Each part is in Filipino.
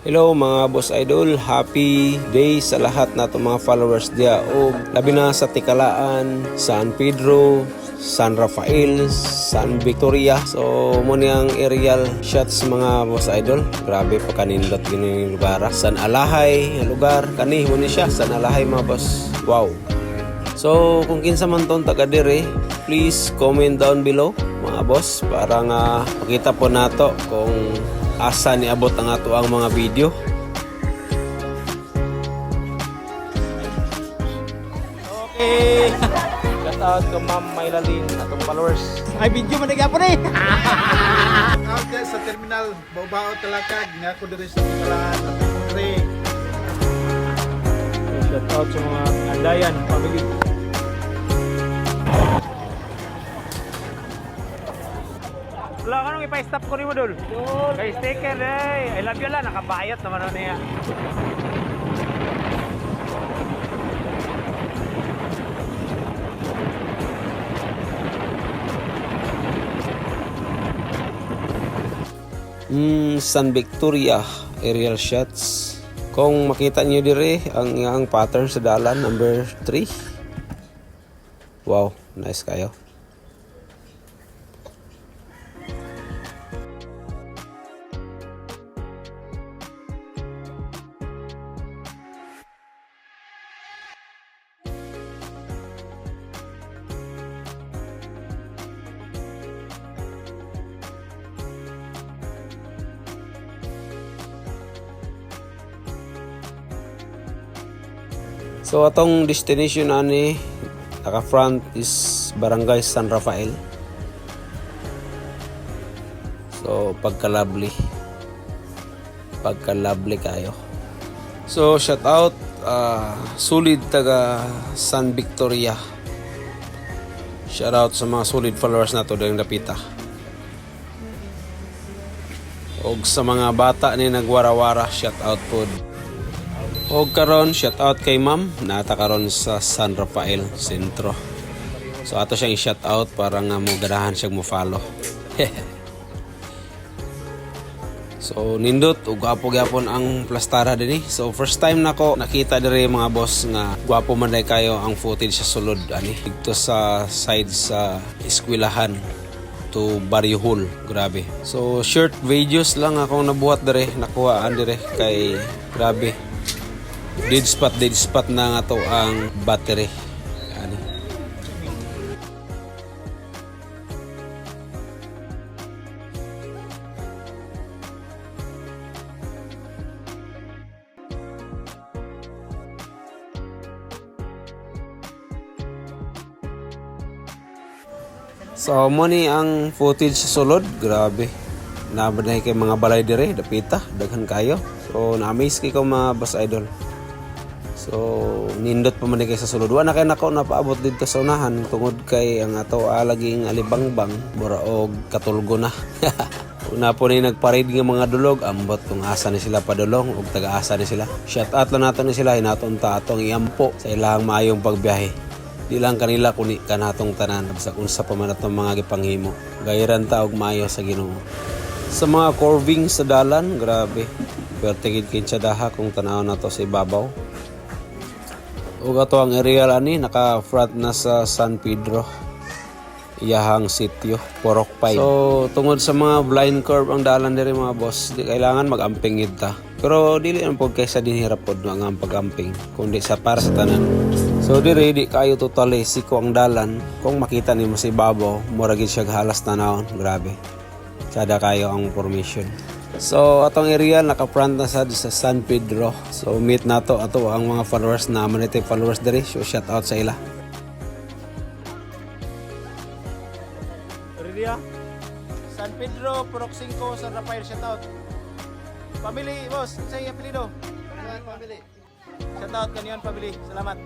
Hello mga boss idol, happy day sa lahat na itong mga followers diya o labi na sa Tikalaan, San Pedro, San Rafael, San Victoria. So muna ang aerial shots mga boss idol. Grabe pa kanindot yun yung lugar. San Alahay lugar, kani muna siya, San Alahay mga boss. Wow. So kung kinsa man tong taga dire, please comment down below mga boss para nga makita po nato kung asa niabot ang ato ang mga video. Okay. Shout out to Ma'am Maylalin atong followers. Ay, video man nagapon eh. Out there sa terminal, Baubao, Talakag, nga ako diri sa Tikalaan, Pure. Shout out sa mga Andayan family. Wala ka nung ipa-stop ko ni mo dul. Kay sticker eh. I love you lang, nakabayat naman na niya. San Victoria aerial shots. Kung makita niyo dire ang pattern sa dalan number 3. Wow, nice kayo. So atong destination ani naka front is Barangay San Rafael. So pagka-lovely kayo. So shout out solid taga San Victoria. Shout out sa mga solid followers nato dang dapita. Og sa mga bata ni nagwara-wara, shout out pod. Og karon shout out kay Ma'am nata karon sa San Rafael Sentro. So ato siyang i-shout out para nga mo ganahan siyang mo follow. So nindot ug gwapo gyapon ang plastara dinhi. So first time nako nakita diri mga boss nga gwapo man day kayo ang footage sa sulod ani dito sa side sa eskwelahan to Barrio Hall. Grabe. So short videos lang akong nabuhat diri, nakuhaan diri kay grabe. Dead spot na nga to ang battery. Ani. So money ang footage sa sulod, grabe. Nabanay kay mga balay dire, dapita, daghan kayo. So na-amaze kay ko mga boss idol. So nindot pa man kay sa sulod. Wa na kay nako napaabot dito sa unahan tungod kay ang ato laging alibangbang mura og katulgo na. Una po ni nagparade nga mga dulog, ambot kung asa ni sila padulong ug taga-asa ni sila. Shout out lang nato ni sila hinaton ta atong iampo sa ilang maayong pagbiyahe. Di lang kanila kuni kanatong tanan sa unsa pa man atong mga gipanghimo. Gayiran ta og maayo sa Ginoo. Sa mga curving sa dalan, grabe. Pero tigid kinsa daha kung tanaw na to sa ibabaw. Ug ato ang aerial ani naka-front na sa San Pedro. Iyahang sitio, Porok Pay. So tungod sa mga blind curve ang dalan diri mga boss, di kailangan mag-amping gid ta. Pero dili ang pod kaysa dinhirap pod nga pag-amping, kundi sa para sa tanan. So diri di kayo totally siko ang dalan. Kung makita nimo sa ibabaw, mura gid siya halas tanawon, grabe. Sada kayo ang formation. So atong area naka-front na sa San Pedro. So meet nato ato ang mga followers na manite followers diri. So shout out sa ila. Redia. San Pedro, Purok 5, San Rafael, shout out. Family, boss, sa iyo apelyido. Family. Shout out kaniyon family. Salamat.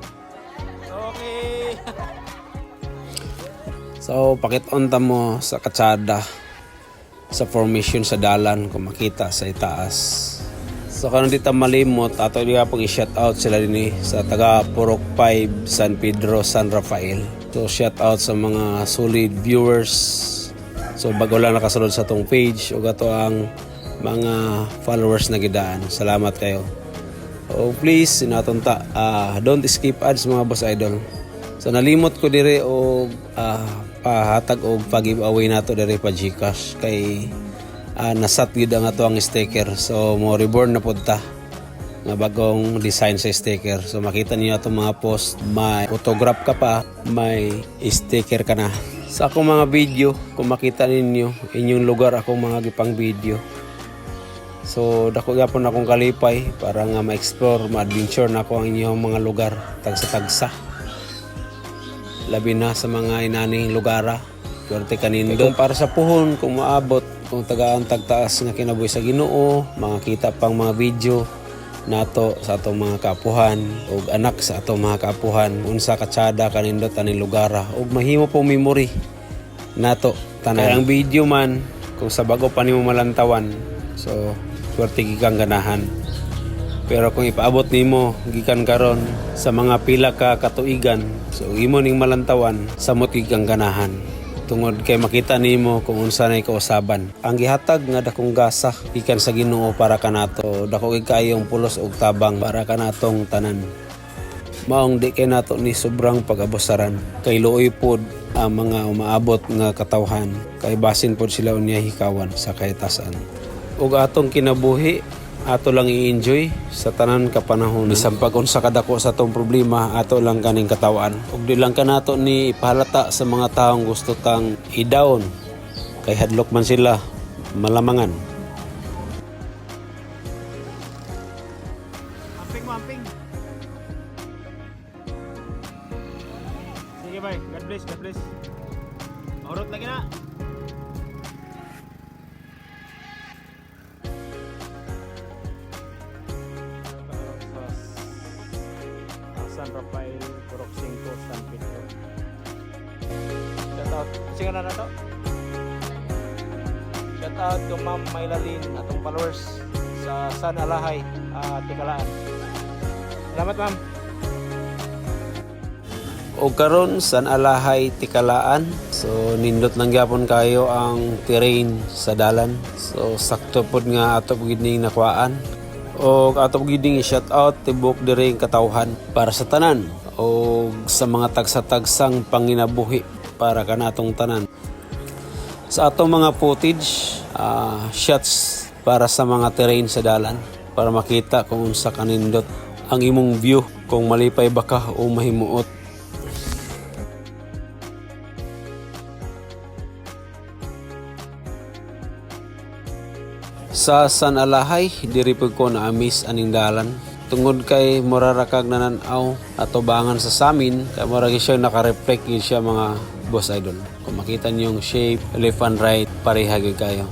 Okay. So pakit-on ta mo sa katsada sa formation sa dalan kung makita sa itaas. So karon di ta malimot ato diha pag i-shout out sila dinhi sa taga Purok 5, San Pedro, San Rafael. So shout out sa mga solid viewers. So bago lang nakasulod sa tong page ug ato ang mga followers na gidaan. Salamat kayo. O please sinatunta, don't skip ads mga boss idol. So nalimot ko dire og pahatag og pag-giveaway nato dire pa GCash kay nasat gid ang ato ang sticker. So mo reborn na pud ta nga bagong design sa sticker. So makita niyo atong mga post, may photograph ka pa, may sticker ka na. Sa akong mga video, kung makita ninyo inyong lugar akong mga gipang video. So dako gyapon akong kalipay para nga ma-explore, ma-adventure na ako ang inyong mga lugar tagsa-tagsa. Labi na sa mga inaning lugara. Swerte kanindo. Kung para sa puhon, kung maabot, kung tagaan tagtaas nga kinabuhi sa Ginoo, makakita pang mga video nato sa atong mga kaapuhan ug anak sa atong mga kaapuhan unsa katsada kanindot aning lugara ug mahimo pong memory nato tanan. Kaya ang video man kung sa bago pa nimo malantawan, so swerte gikan ganahan. Pero kung ipaabot nimo gikan karon sa mga pila ka katuigan, so imo ning malantawan samot gikan ganahan. Tungod kay makita nimo kung unsa nay kausaban. Ang gihatag nga dakong gasa gikan sa Ginoo para kanato, dako gid kayong pulos ug tabang para kanatong tanan. Maong di kay nato ni sobrang pag-abusaran kay luoy pod ang mga umaabot nga katawhan kay basin pod sila unya hikawan sa kahitasan. Ug atong kinabuhi ato lang i-enjoy sa tanan ka panahon. Bisan pag unsa kadako sa atong problema, ato lang kaning katawan. Ug di lang kanato ni ipahalata sa mga taong gusto tang i-down kay hadlok man sila malamangan. Amping. Sige bay, God bless. Maurot lagi na. San Rafael, Purok 5, San Pedro. Shout out. Sige na to. Shout out to Ma'am Maylalin atong followers sa San Alahay, Tikalaan. Salamat ma'am. O karon San Alahay, Tikalaan. So nindot lang gyapon kayo ang terrain sa dalan. So sakto pod nga ato gid ning nakuhaan. O ato giding i-shout out tibok dire ang katawhan para sa tanan o sa mga tagsa-tagsang panginabuhi para kanatong tanan. Sa atong mga footage, shots para sa mga terrain sa dalan para makita kung unsa kanindot ang imong view, kung malipay ba ka o mahimuot. Sa San Alahay, diri pud ko na-miss aning dalan. Tungod kay murarakag nananaw at tubangan sa samin, kay murag siya naka-reflect yun siya mga boss idol. Kung makita niyo yung shape, left and right, pareha gyud kayo.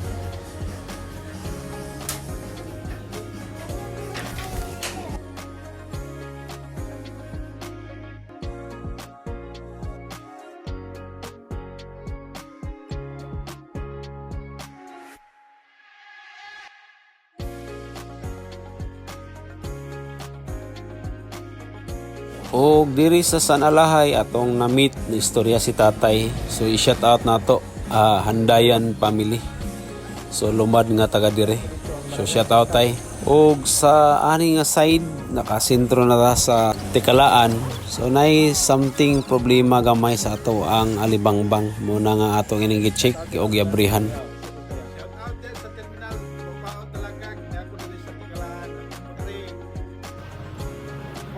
O diri sa San Alahay atong na-meet na istorya si tatay. So i-shout out nato Handayan family. So lumad nga taga dire. So shout out tay. O sa ani nga side nakasentro na ta sa Tikalaan. So nay something problema gamay sa ato ang alibangbang. Muna nga atong ining gi-check og yabrihan. Shout out dyan sa terminal Baubao Talakag nga ako diri sa Tikalaan.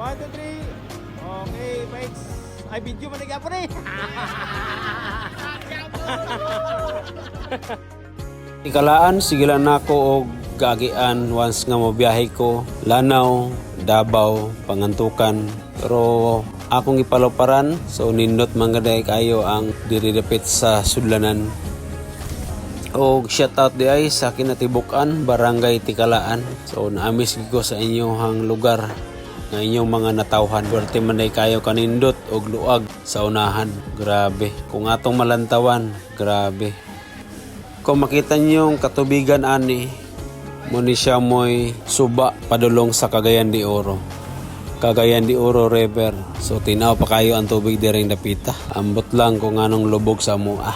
1, 2, 3. Okay, mates. Ay, video man nag-apon eh. Tikalaan sigilan nako og gagian once nga mobiyahe ko Lanao, Davao, Pangantukan. Pero akong ipaloparan, so nindot man gaday kayo ang diri dapit sa sudlanan. Og shout out di ay sa kinatibukan Barangay Tikalaan. So naamis ko sa inyong lugar nga inyong mga natawhan. Swerte man day kayo kanindot og luag sa unahan. Grabe. Kung atong malantawan, grabe. Kung makita niyo yung katubigan ani, muni siya mo'y suba padulong sa Cagayan de Oro. Cagayan de Oro River. So tinaw pa kayo ang tubig direng dapita. Ambot lang kung anong lubog sa mua.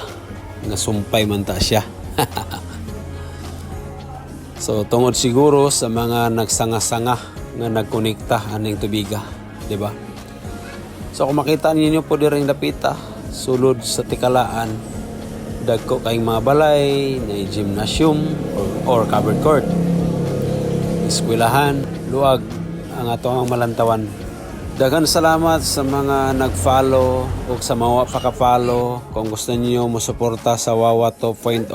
Nga sumpay man ta siya. So tungod siguro sa mga nagsanga-sanga nga nagkonekta aning tubiga, di ba? So kung makita ninyo po diri ang dapita, sulod sa tikalaan, dagko kayong mga balay, na gymnasium or covered court, eskwelahan, luag ang atong malantawan. Daghang salamat sa mga nag-follow o sa mga paka-follow. Kung gusto niyo mo suporta sa Wawa 2.0,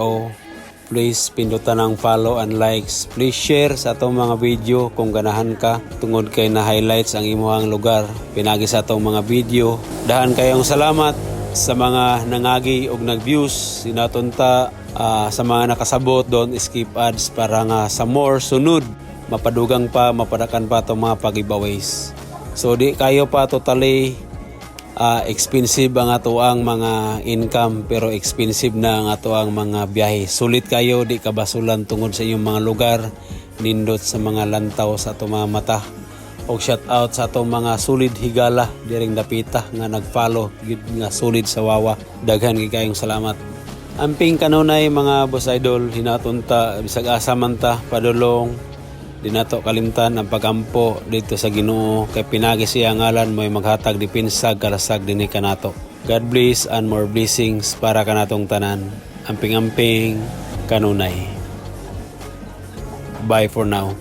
please pindutan ang follow and likes. Please share sa atong mga video kung ganahan ka tungod kay na highlights ang imuhang lugar pinagi sa atong mga video. Dahan kayong salamat sa mga nangagi og nag-views, sinatunta sa mga nakasabot, don't skip ads para nga sa more sunod mapadugang pa, mapadakan pa itong mga pag-giveaways. So di kayo pa totally expensive ang ato ang mga income, pero expensive na ang ato ang mga biyahe. Sulit kayo, di kabasulan tungod sa inyong mga lugar, nindot sa mga lantaw sa ato mga mata. O shout out sa atong mga solid higala diring dapita nga nag-follow gid nga solid sa Wawa. Daghan gid kayong salamat. Amping kanunay mga boss idol, hinatunta bisag asa man ta padulong. Di nato kalimtan ang pagampo dito sa Ginoo kay pinagi siya ngalan mo'y maghatag dipinsag kalasag dinhi kanato. God bless and more blessings para kanatong tanan. Amping-amping kanunay. Bye for now.